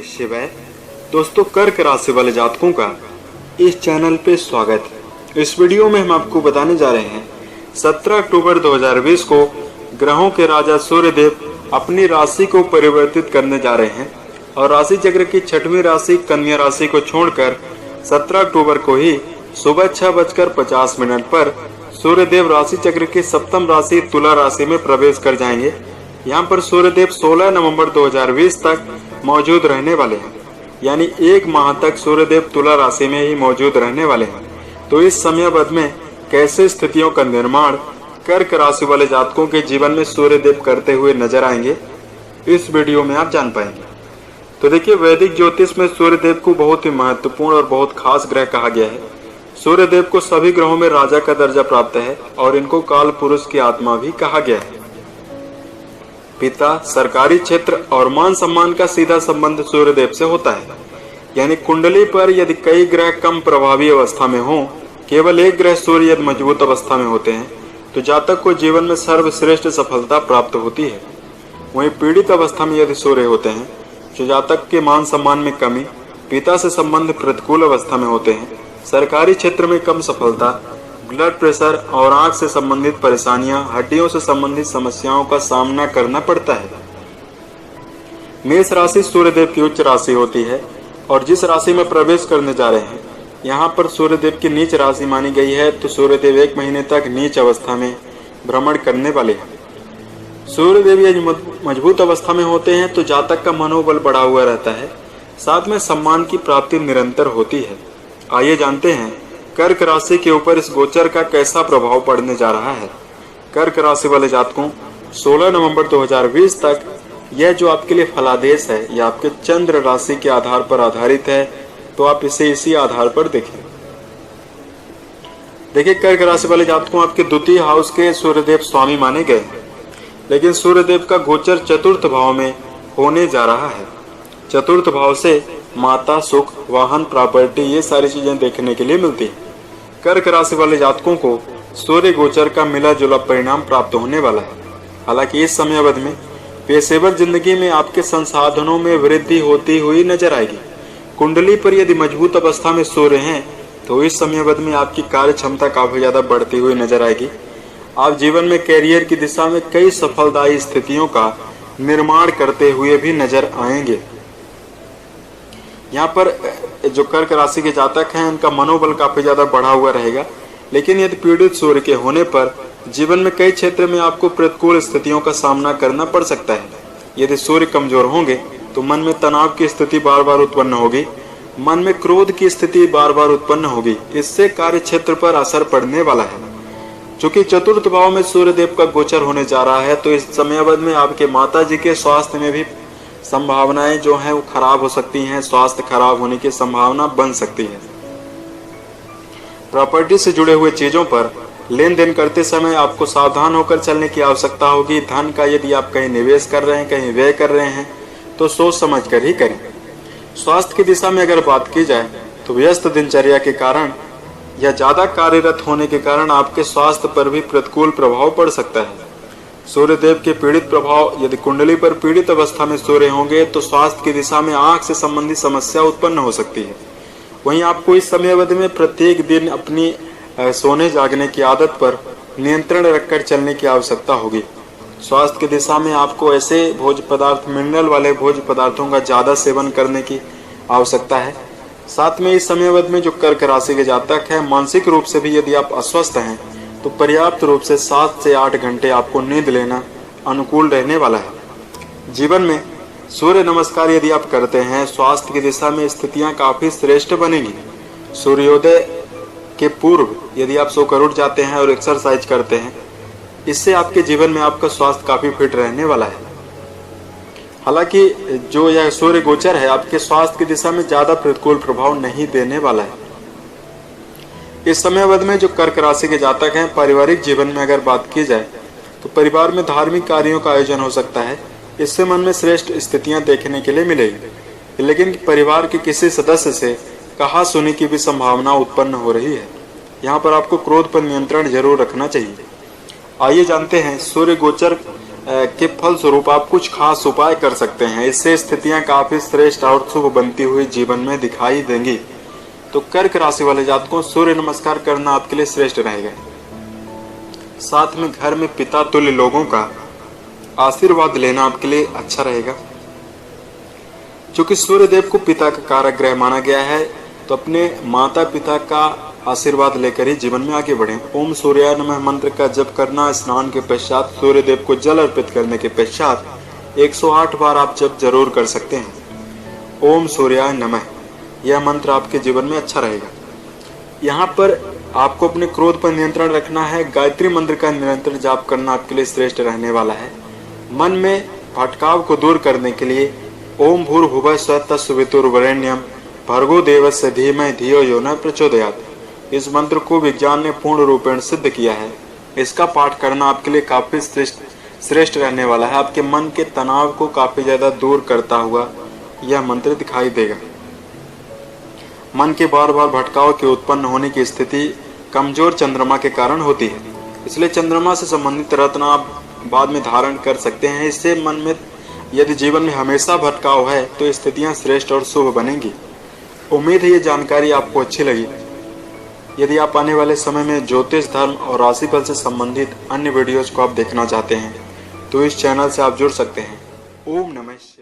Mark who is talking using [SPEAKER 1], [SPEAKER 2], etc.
[SPEAKER 1] शिवाय। दोस्तों, कर्क राशि वाले जातकों का इस चैनल पे स्वागत है। इस वीडियो में हम आपको बताने जा रहे हैं 17 अक्टूबर 2020 को ग्रहों के राजा सूर्यदेव अपनी राशि को परिवर्तित करने जा रहे हैं और राशि चक्र की 6वीं राशि कन्या राशि को छोड़कर 17 अक्टूबर को ही सुबह 6:50 पर सूर्यदेव राशि चक्र की 7वीं राशि तुला राशि में प्रवेश कर जाएंगे। यहाँ पर सूर्यदेव 16 नवंबर 2020 तक मौजूद रहने वाले हैं, यानी एक माह तक सूर्यदेव तुला राशि में ही मौजूद रहने वाले हैं। तो इस समयावधि में कैसे स्थितियों का निर्माण कर्क राशि वाले जातकों के जीवन में सूर्यदेव करते हुए नजर आएंगे, इस वीडियो में आप जान पाएंगे। तो देखिए, वैदिक ज्योतिष में सूर्यदेव को बहुत ही महत्वपूर्ण और बहुत खास ग्रह कहा गया है। सूर्यदेव को सभी ग्रहों में राजा का दर्जा प्राप्त है और इनको काल पुरुष की आत्मा भी कहा गया है। पिता, सरकारी क्षेत्र और मान सम्मान का सीधा संबंध सूर्यदेव से होता है। यानी कुंडली पर यदि कई ग्रह कम प्रभावी अवस्था में हों, केवल एक ग्रह सूर्य यदि मजबूत अवस्था में होते हैं तो जातक को जीवन में सर्वश्रेष्ठ सफलता प्राप्त होती है। वहीं पीड़ित अवस्था में यदि सूर्य होते हैं तो जातक के मान सम्मान में कमी, पिता से संबंध प्रतिकूल अवस्था में होते हैं, सरकारी क्षेत्र में कम सफलता, ब्लड प्रेशर और आंख से संबंधित परेशानियां, हड्डियों से संबंधित समस्याओं का सामना करना पड़ता है। मेष राशि सूर्यदेव की उच्च राशि होती है और जिस राशि में प्रवेश करने जा रहे हैं यहाँ पर सूर्यदेव की नीच राशि मानी गई है। तो सूर्यदेव 1 महीने तक नीच अवस्था में भ्रमण करने वाले हैं। सूर्यदेव यदि मजबूत अवस्था में होते हैं तो जातक का मनोबल बढ़ा हुआ रहता है, साथ में सम्मान की प्राप्ति निरंतर होती है। आइए जानते हैं कर्क राशि के ऊपर इस गोचर का कैसा प्रभाव पड़ने जा रहा है। कर्क राशि वाले जातकों, 16 नवंबर 2020 तक यह जो आपके लिए फलादेश है यह आपके चंद्र राशि के आधार पर आधारित है, तो आप इसे इसी आधार पर देखें। देखिए, कर्क राशि वाले जातकों, आपके द्वितीय हाउस के सूर्यदेव स्वामी माने गए, लेकिन सूर्यदेव का गोचर चतुर्थ भाव में होने जा रहा है। चतुर्थ भाव से माता, सुख, वाहन, प्रॉपर्टी, ये सारी चीजें देखने के लिए मिलती है। कर्क राशि वाले जातकों को सूर्य गोचर का मिला जुला परिणाम प्राप्त होने वाला है। हालांकि इस समयावधि में पेशेवर जिंदगी में आपके संसाधनों में वृद्धि होती हुई नजर आएगी। कुंडली पर यदि मजबूत अवस्था में सूर्य हैं तो इस समयावधि में आपकी कार्य क्षमता काफी ज्यादा बढ़ती हुई नजर आएगी। आप जीवन में कैरियर की दिशा में कई सफलदायी स्थितियों का निर्माण करते हुए भी नजर आएंगे। यहाँ पर जो कर्क राशि के जातक हैं उनका मनोबल काफी ज्यादा बढ़ा हुआ रहेगा, लेकिन यदि पीड़ित सूर्य के होने पर जीवन में कई क्षेत्र में आपको प्रतिकूल स्थितियों का सामना करना पड़ सकता है। यदि सूर्य कमजोर होंगे तो मन में तनाव की स्थिति बार बार उत्पन्न होगी, मन में क्रोध की स्थिति बार बार उत्पन्न होगी। इससे कार्य क्षेत्र पर असर पड़ने वाला है। चूंकि चतुर्थ भाव में सूर्यदेव का गोचर होने जा रहा है तो इस समयावधि में आपके माता जी के स्वास्थ्य में भी संभावनाएं जो हैं वो खराब हो सकती हैं। स्वास्थ्य खराब होने की संभावना बन सकती है। प्रॉपर्टी से जुड़े हुए चीजों पर लेन देन करते समय आपको सावधान होकर चलने की आवश्यकता होगी। धन का यदि आप कहीं निवेश कर रहे हैं, कहीं व्यय कर रहे हैं तो सोच समझ कर ही करें। स्वास्थ्य की दिशा में अगर बात की जाए तो व्यस्त दिनचर्या के कारण या ज्यादा कार्यरत होने के कारण आपके स्वास्थ्य पर भी प्रतिकूल प्रभाव पड़ सकता है। सूर्यदेव के पीड़ित प्रभाव यदि कुंडली पर पीड़ित अवस्था में सूर्य होंगे तो स्वास्थ्य की दिशा में आंख से संबंधित समस्या उत्पन्न हो सकती है। वहीं आपको इस समयावधि में प्रत्येक दिन अपनी सोने जागने की आदत पर नियंत्रण रखकर चलने की आवश्यकता होगी। स्वास्थ्य की दिशा में आपको ऐसे भोज्य पदार्थ, मिनरल वाले भोज्य पदार्थों का ज्यादा सेवन करने की आवश्यकता है। साथ में इस समयावधि में जो कर्क राशि के जातक हैं, मानसिक रूप से भी यदि आप अस्वस्थ हैं तो पर्याप्त रूप से 7 से 8 घंटे आपको नींद लेना अनुकूल रहने वाला है। जीवन में सूर्य नमस्कार यदि आप करते हैं, स्वास्थ्य की दिशा में स्थितियां काफी श्रेष्ठ बनेगी। सूर्योदय के पूर्व यदि आप सोकर उठ जाते हैं और एक्सरसाइज करते हैं, इससे आपके जीवन में आपका स्वास्थ्य काफी फिट रहने वाला है। हालांकि जो यह सूर्य गोचर है आपके स्वास्थ्य की दिशा में ज्यादा प्रतिकूल प्रभाव नहीं देने वाला है। इस समयावधि में जो कर्क राशि के जातक हैं, पारिवारिक जीवन में अगर बात की जाए तो परिवार में धार्मिक कार्यों का आयोजन हो सकता है। इससे मन में श्रेष्ठ स्थितियां देखने के लिए मिलेगी, लेकिन परिवार के किसी सदस्य से कहा सुनी की भी संभावना उत्पन्न हो रही है। यहाँ पर आपको क्रोध पर नियंत्रण जरूर रखना चाहिए। आइए जानते हैं सूर्य गोचर के फलस्वरूप आप कुछ खास उपाय कर सकते हैं। इससे स्थितियां काफी श्रेष्ठ और शुभ बनती हुई जीवन में दिखाई देंगी। तो कर्क राशि वाले जातकों, सूर्य नमस्कार करना आपके लिए श्रेष्ठ रहेगा। साथ में घर में पिता तुल्य लोगों का आशीर्वाद लेना आपके लिए अच्छा रहेगा। चूंकि सूर्य देव को पिता का कारक ग्रह माना गया है, तो अपने माता पिता का आशीर्वाद लेकर ही जीवन में आगे बढ़ें। ओम सूर्याय नमः मंत्र का जप करना, स्नान के पश्चात सूर्य देव को जल अर्पित करने के पश्चात 108 बार आप जप जरूर कर सकते हैं। ओम सूर्याय नमः, यह मंत्र आपके जीवन में अच्छा रहेगा। यहाँ पर आपको अपने क्रोध पर नियंत्रण रखना है। गायत्री मंत्र का निरंतर जाप करना आपके लिए श्रेष्ठ रहने वाला है। मन में भटकाव को दूर करने के लिए ओम भूर्भुवः स्वः तत्सवितुर्वरेण्यं भर्गो देवस्य धीमहि धियो यो न प्रचोदयात्, इस मंत्र को विज्ञान ने पूर्ण रूपेण सिद्ध किया है। इसका पाठ करना आपके लिए काफी श्रेष्ठ रहने वाला है। आपके मन के तनाव को काफी ज्यादा दूर करता हुआ यह मंत्र दिखाई देगा। मन के बार बार भटकाव के उत्पन्न होने की स्थिति कमजोर चंद्रमा के कारण होती है, इसलिए चंद्रमा से संबंधित रत्न आप बाद में धारण कर सकते हैं। इससे मन में यदि जीवन में हमेशा भटकाव है तो स्थितियां श्रेष्ठ और शुभ बनेंगी। उम्मीद है ये जानकारी आपको अच्छी लगी। यदि आप आने वाले समय में ज्योतिष, धर्म और राशिफल से संबंधित अन्य वीडियोज को आप देखना चाहते हैं तो इस चैनल से आप जुड़ सकते हैं। ओम नमः शिवाय।